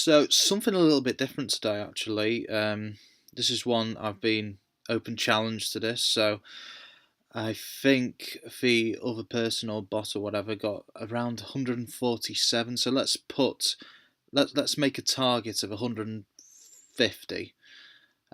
So something a little bit different today, actually. This is one I've been open challenge to this, so I think the other person or bot or whatever got around 147. So let's make a target of 150.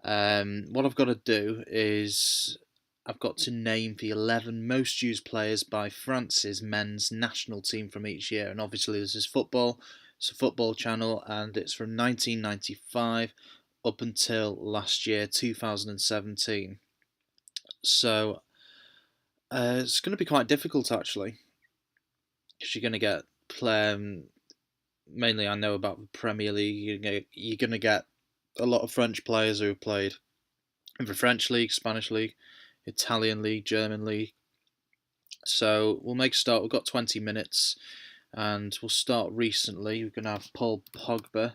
What I've got to do is I've got to name the 11 most used players by France's men's national team from each year, and obviously this is football. It's a football channel, and it's from 1995 up until last year, 2017. So it's going to be quite difficult actually, because you're going to get mainly I know about the Premier League. You're going to get a lot of French players who have played in the French league, Spanish league, Italian league, German league. So we'll make a start. We've got 20 minutes, and we'll start recently. We're going to have Paul Pogba.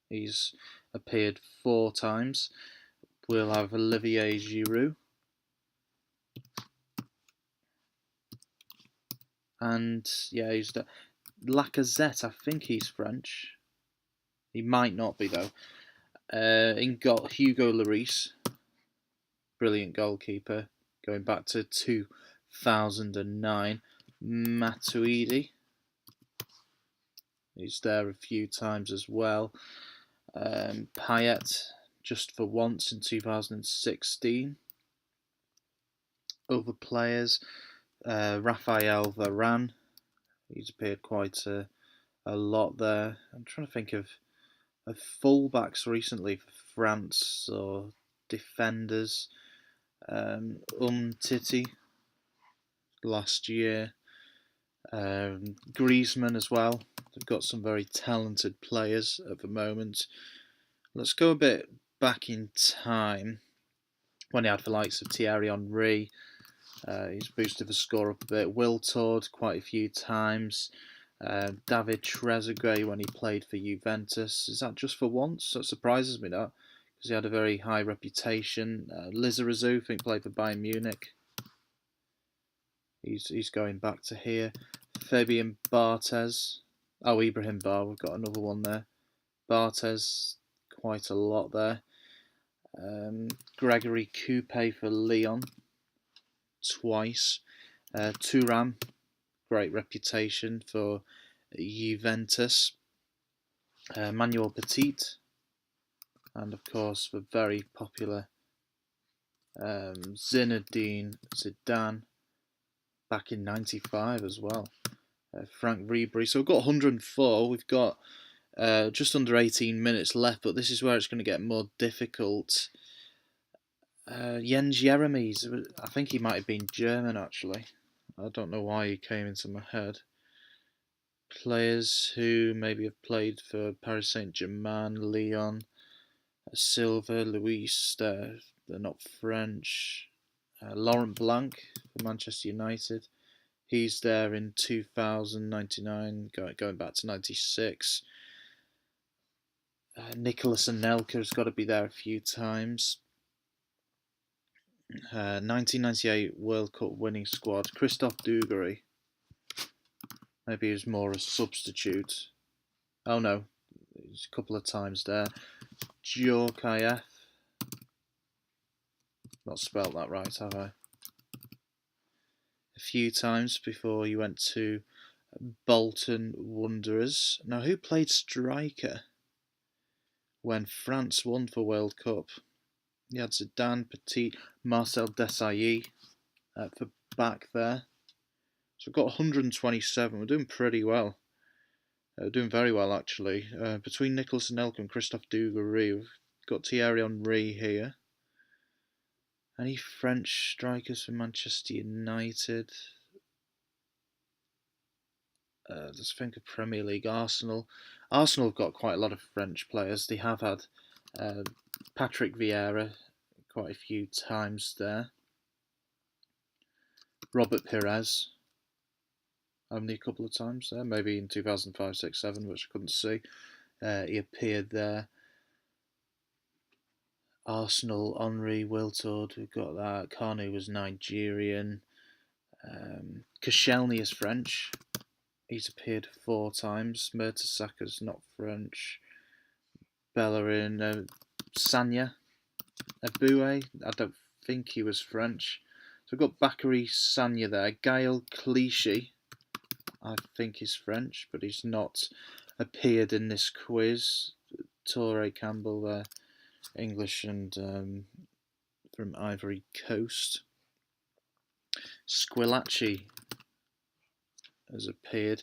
He's appeared 4 times. We'll have Olivier Giroud. And yeah, he's the Lacazette. I think he's French. He might not be though. Got Hugo Lloris, brilliant goalkeeper, going back to 2009. Matuidi, he's there a few times as well. Payet, just for once in 2016. Other players, Raphael Varane, he's appeared quite a lot there. I'm trying to think of fullbacks recently for France or defenders. Titi last year. Griezmann as well. They've got some very talented players at the moment. Let's go a bit back in time when he had the likes of Thierry Henry. He's boosted the score up a bit. Wiltord quite a few times. David Trezeguet when he played for Juventus. Is that just for once? That surprises me, that, because he had a very high reputation. Lizarazu, I think, played for Bayern Munich. He's going back to here. Fabian Barthez. Oh, Ibrahim Bar. We've got another one there. Barthez, quite a lot there. Gregory Coupe for Lyon, twice. Thuram, great reputation for Juventus. Manuel Petit, and of course the very popular Zinedine Zidane back in '95 as well. Frank Ribery. So we've got 104. We've got just under 18 minutes left, but this is where it's going to get more difficult. Jens Jeremies, I think he might have been German actually. I don't know why he came into my head. Players who maybe have played for Paris Saint-Germain, Lyon, Silva, Luis, they're not French. Laurent Blanc for Manchester United. He's there in 2099, going back to 96. Nicolas Anelka's got to be there a few times. 1998 World Cup winning squad. Christophe Dugarry. Maybe he was more a substitute. Oh no, he's a couple of times there. Djorkaeff. Not spelt that right, have I? A few times before he went to Bolton Wanderers. Now, who played striker when France won for World Cup? You had Zidane, Petit, Marcel Desailly for back there. So we've got 127. We're doing pretty well. We're doing very well, actually. Between Nicolas Anelka and Christophe Dugarry, we've got Thierry Henry here. Any French strikers for Manchester United? Let's think of Premier League. Arsenal. Arsenal have got quite a lot of French players. They have had Patrick Vieira quite a few times there. Robert Pires, only a couple of times there. Maybe in 2005, 6, 7, which I couldn't see. He appeared there. Arsenal, Henry, Wiltord, we've got that. Kanu was Nigerian. Koscielny is French. He's appeared 4 times. Mertesackers not French. Bellerin, Sanya, Aboué. I don't think he was French. So we've got Bakary Sanya there. Gaël Clichy, I think he's French, but he's not appeared in this quiz. Torre Campbell there, English and from Ivory Coast. Squillaci has appeared.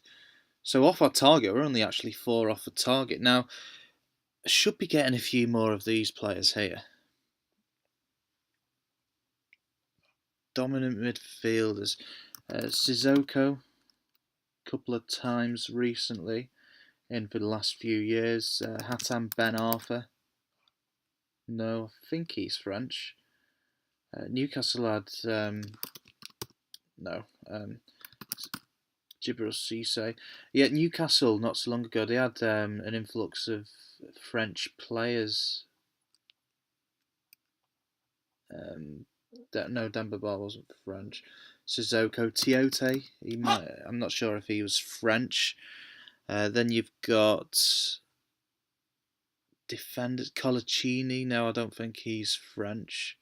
So off our target, we're only actually 4 off the target. Now, I should be getting a few more of these players here. Dominant midfielders. Sissoko, a couple of times recently, in for the last few years. Hatem Ben Arfa. No, I think he's French. Newcastle had no. Djibril Cissé. Yeah, Newcastle not so long ago they had an influx of French players. No, Demba Ba wasn't French. Sissoko Tiote. I'm not sure if he was French. Then you've got defenders Colaccini. No, I don't think he's French.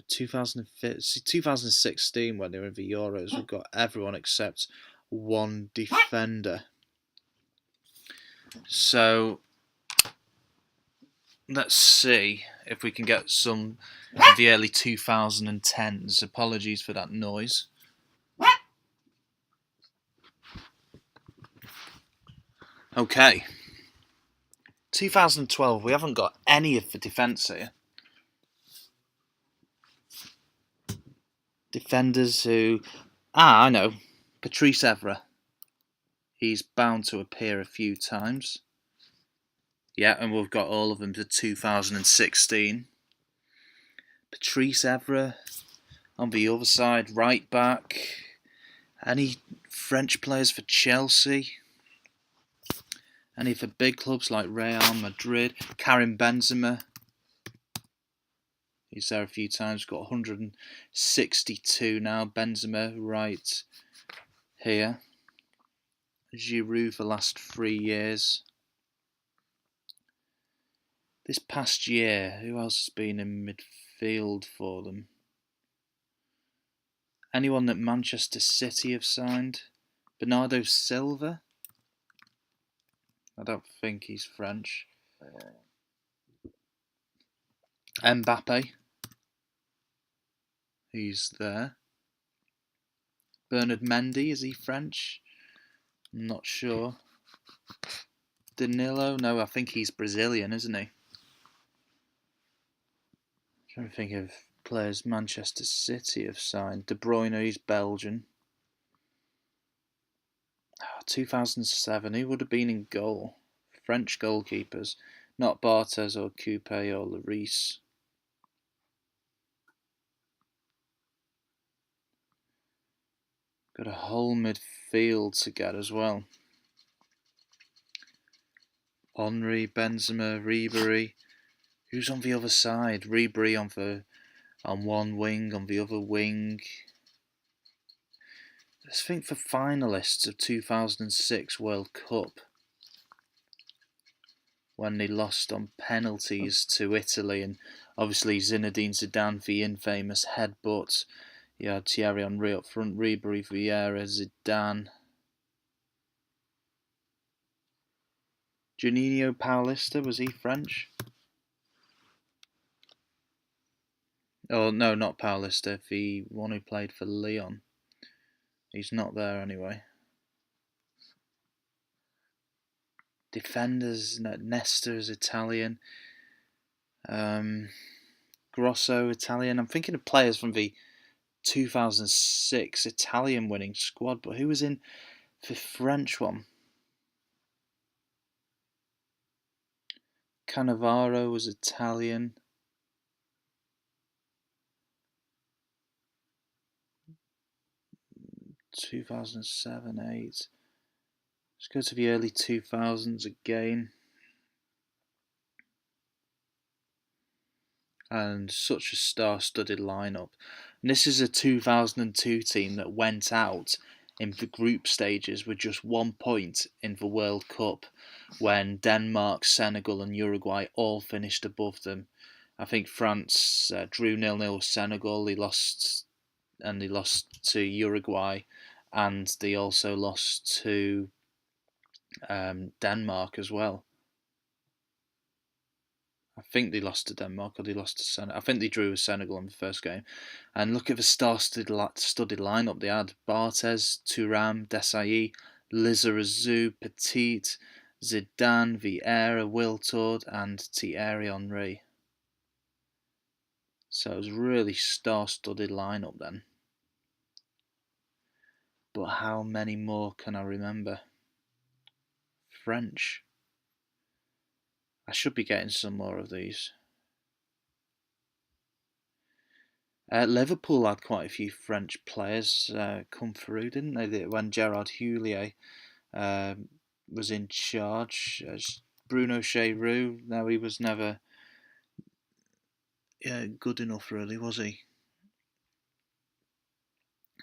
2016 when they were in the Euros, we've got everyone except one defender. So let's see if we can get some of the early 2010s. Apologies for that noise. Okay. 2012, we haven't got any of the defence here. Defenders who... I know. Patrice Evra. He's bound to appear a few times. Yeah, and we've got all of them to 2016. Patrice Evra on the other side, right back. Any French players for Chelsea? Any for big clubs like Real Madrid? Karim Benzema. He's there a few times, got 162 now. Benzema right here. Giroud for the last 3 years. This past year, who else has been in midfield for them? Anyone that Manchester City have signed? Bernardo Silva? I don't think he's French. Mbappe. He's there. Bernard Mendy, is he French? I'm not sure. Danilo? No, I think he's Brazilian, isn't he? I'm trying to think of players Manchester City have signed. De Bruyne, he's Belgian. 2007, who would have been in goal? French goalkeepers. Not Barthez or Coupe or Lloris. Got a whole midfield to get as well. Henry, Benzema, Ribery. Who's on the other side? Ribery on one wing, on the other wing. Let's think for finalists of 2006 World Cup, when they lost on penalties to Italy, and obviously Zinedine Zidane for the infamous headbutt. You had Thierry Henry up front, Ribery, Vieira, Zidane. Juninho Paulista, was he French? Oh, no, not Paulista, the one who played for Lyon. He's not there anyway. Defenders, Nesta's Italian. Grosso, Italian. I'm thinking of players from the 2006 Italian winning squad, but who was in the French one? Cannavaro was Italian. (2007, 8). Let's go to the early 2000s again. And such a star-studded lineup. And this is a 2002 team that went out in the group stages with just 1 point in the World Cup when Denmark, Senegal, and Uruguay all finished above them. I think France drew 0-0 with Senegal. They lost to Uruguay, and they also lost to Denmark as well. I think they lost to Denmark or they lost to Senegal. I think they drew with Senegal in the first game. And look at the star-studded lineup they had: Barthez, Thuram, Desailly, Lizarazu, Petit, Zidane, Vieira, Wiltord, and Thierry Henry. So it was really star-studded lineup then. But how many more can I remember? French. I should be getting some more of these. Liverpool had quite a few French players come through, didn't they? When Gerard Houllier was in charge. Bruno Cheroux, no, he was never good enough, really, was he?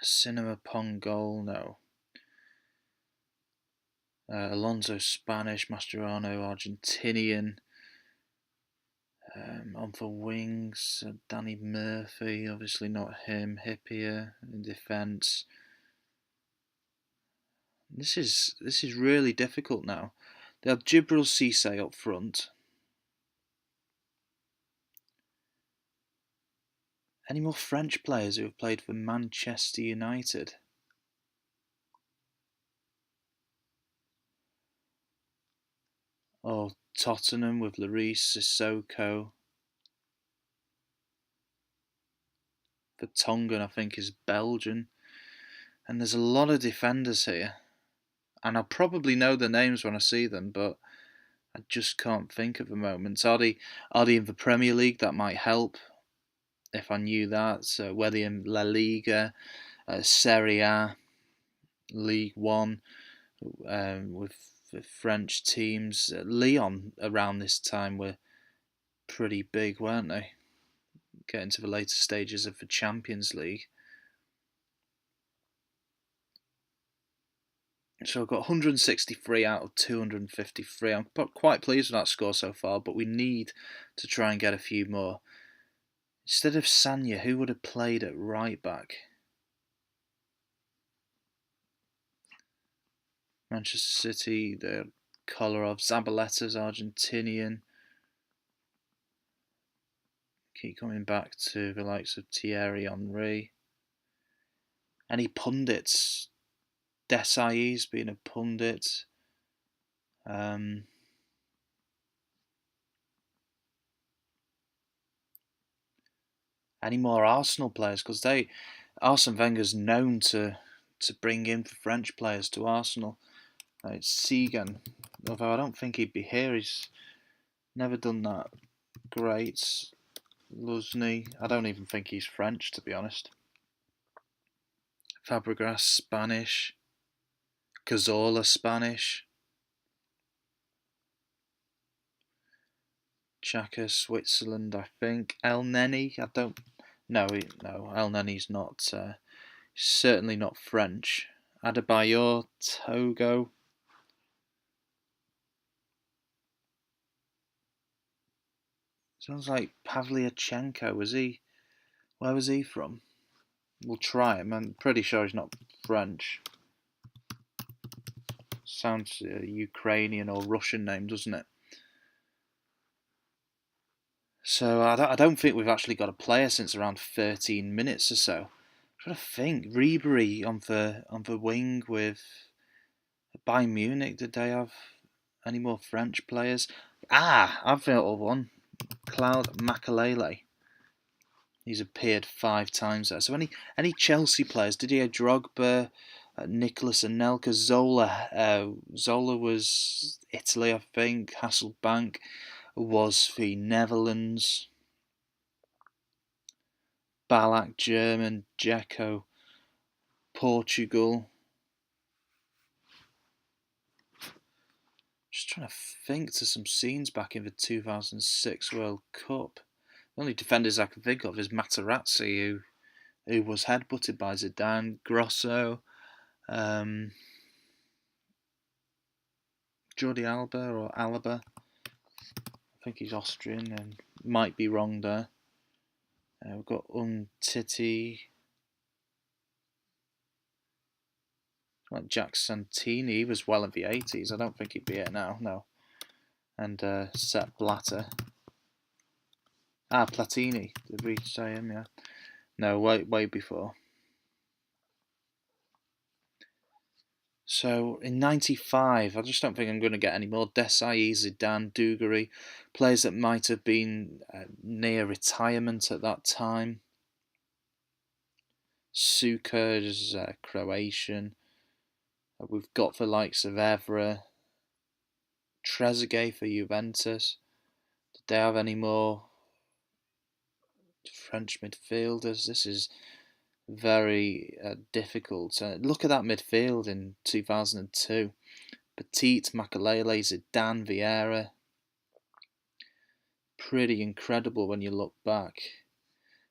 Cinema Pongol, no. Alonso, Spanish. Mascherano, Argentinian. On the wings, Danny Murphy, obviously not him. Hippier in defence. This is really difficult now. They have Djibril Cissé up front. Any more French players who have played for Manchester United? Oh, Tottenham with Lloris, Sissoko. Vertonghen, I think, is Belgian. And there's a lot of defenders here. And I'll probably know the names when I see them, but I just can't think at the moment. Are they in the Premier League? That might help if I knew that. So whether in La Liga, Serie A, League One, with the French teams. Lyon around this time were pretty big, weren't they? Getting to the later stages of the Champions League. So I've got 163 out of 253. I'm quite pleased with that score so far, but we need to try and get a few more. Instead of Sanya, who would have played at right back? Manchester City, the Kolarov, Zabaleta's Argentinian. Keep coming back to the likes of Thierry Henry. Any pundits? Desailly's been a pundit. Any more Arsenal players? Because Arsene Wenger's known to bring in French players to Arsenal. It's Segan, although I don't think he'd be here. He's never done that great. Luzny, I don't even think he's French, to be honest. Fabregas, Spanish. Cazorla, Spanish. Xhaka, Switzerland, I think. El Neni, I don't. No, El Neni's not. Certainly not French. Adebayor, Togo. Sounds like Pavlyuchenko. Where was he from? We'll try him. I'm pretty sure he's not French. Sounds Ukrainian or Russian name, doesn't it? So I don't think we've actually got a player since around 13 minutes or so. I'm trying to think. Ribery on the wing with Bayern Munich. Did they have any more French players? I've thought of one. Claude Makelele. He's appeared 5 times there. So any Chelsea players? Didier Drogba, Nicolas Anelka, Zola. Zola was Italy, I think. Hasselbank was the Netherlands. Ballack, German. Dzeko, Portugal. Just trying to think to some scenes back in the 2006 World Cup. The only defenders I can think of is Materazzi, who was headbutted by Zidane. Grosso. Um, Jordi Alba or Alaba. I think he's Austrian and might be wrong there. We've got Titi. Like Jack Santini, he was well in the 80s. I don't think he'd be here now, no. And Sepp Blatter. Platini. Did we say him? Yeah. No, way before. So in '95, I just don't think I'm going to get any more. Desai, Zidane, Dugarry, players that might have been near retirement at that time. Suker is Croatian. We've got the likes of Evra, Trezeguet for Juventus. Did they have any more French midfielders? This is very difficult. Look at that midfield in 2002. Petit, Makalele, Zidane, Vieira. Pretty incredible when you look back.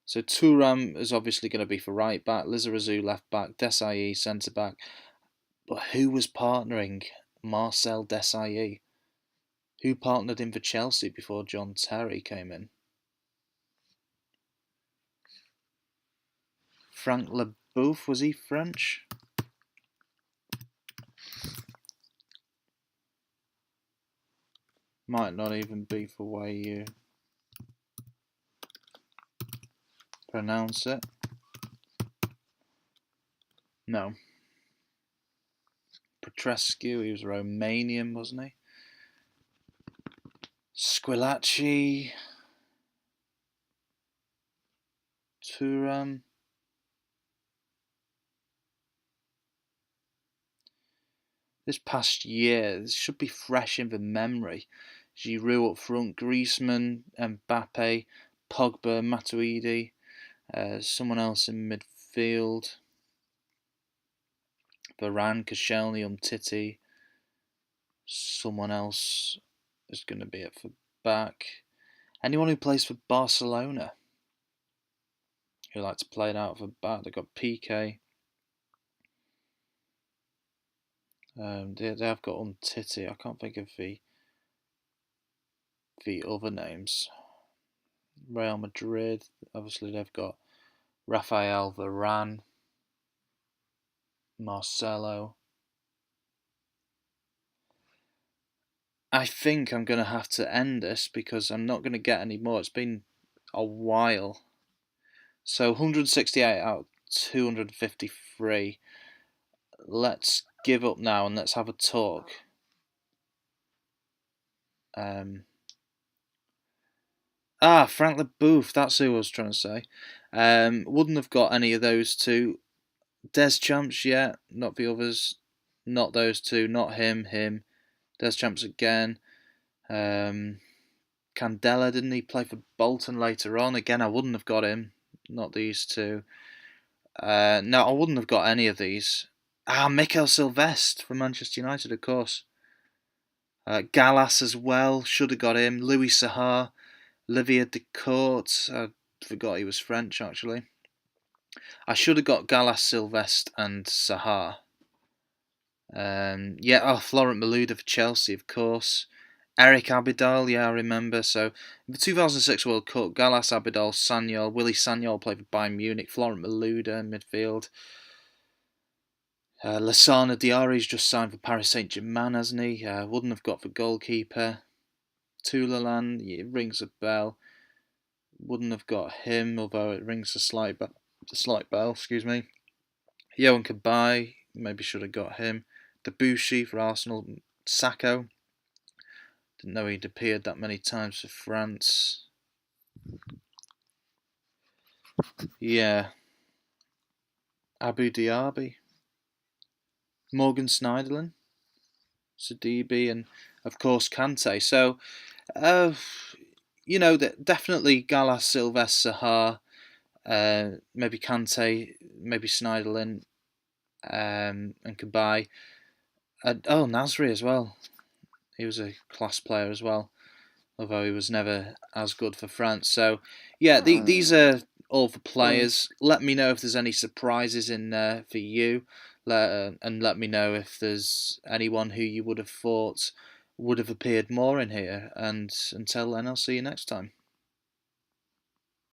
So Thuram is obviously going to be for right back, Lizarazu left back, Desailly centre back. But who was partnering Marcel Desailly? Who partnered him for Chelsea before John Terry came in? Frank Leboeuf, was he French? Might not even be the way you pronounce it. No. Petrescu, he was Romanian, wasn't he? Squillaci. Thuram. This past year, this should be fresh in the memory. Giroud up front, Griezmann, Mbappe, Pogba, Matuidi, someone else in midfield. Varane, Koscielny, Umtiti. Someone else is going to be at the back. Anyone who plays for Barcelona who like to play it out of the back. They've got Piqué. They have got Umtiti. I can't think of the other names. Real Madrid, obviously they've got Rafael Varane, Marcelo. I think I'm going to have to end this because I'm not going to get any more. It's been a while. So 168 out of 253. Let's give up now and let's have a talk. Frank Leboeuf, that's who I was trying to say. Wouldn't have got any of those two. Deschamps, yeah, not the others. Not those two, not him. Deschamps again. Candela, didn't he play for Bolton later on? Again, I wouldn't have got him. Not these two. No, I wouldn't have got any of these. Mikel Silvestre for Manchester United, of course. Gallas as well, should have got him. Louis Sahar, Olivier Decourt, I forgot he was French actually. I should have got Gallas, Silvestre and Sahar. Florent Malouda for Chelsea, of course. Eric Abidal, yeah, I remember. So, the 2006 World Cup, Gallas, Abidal, Sanyol, Willy Sanyol played for Bayern Munich, Florent Malouda in midfield. Lassana Diarry's just signed for Paris Saint-Germain, hasn't he? Wouldn't have got the goalkeeper. Toulalan, it rings a bell. Wouldn't have got him, although it rings a slight bell, excuse me. Johan Cabaye, maybe should have got him. Debuchy for Arsenal. Sacco, didn't know he'd appeared that many times for France. Yeah. Abu Dhabi. Morgan Schneiderlin. Sidibe, and of course Kante. So, definitely Gallas, Silvestre, Sahar, maybe Kante, maybe Schneiderlin, and Cabaye. Nasri as well. He was a class player as well, although he was never as good for France. So, yeah, these are all the players. Let me know if there's any surprises in there for you. let me know if there's anyone who you would have thought would have appeared more in here. And until then, I'll see you next time.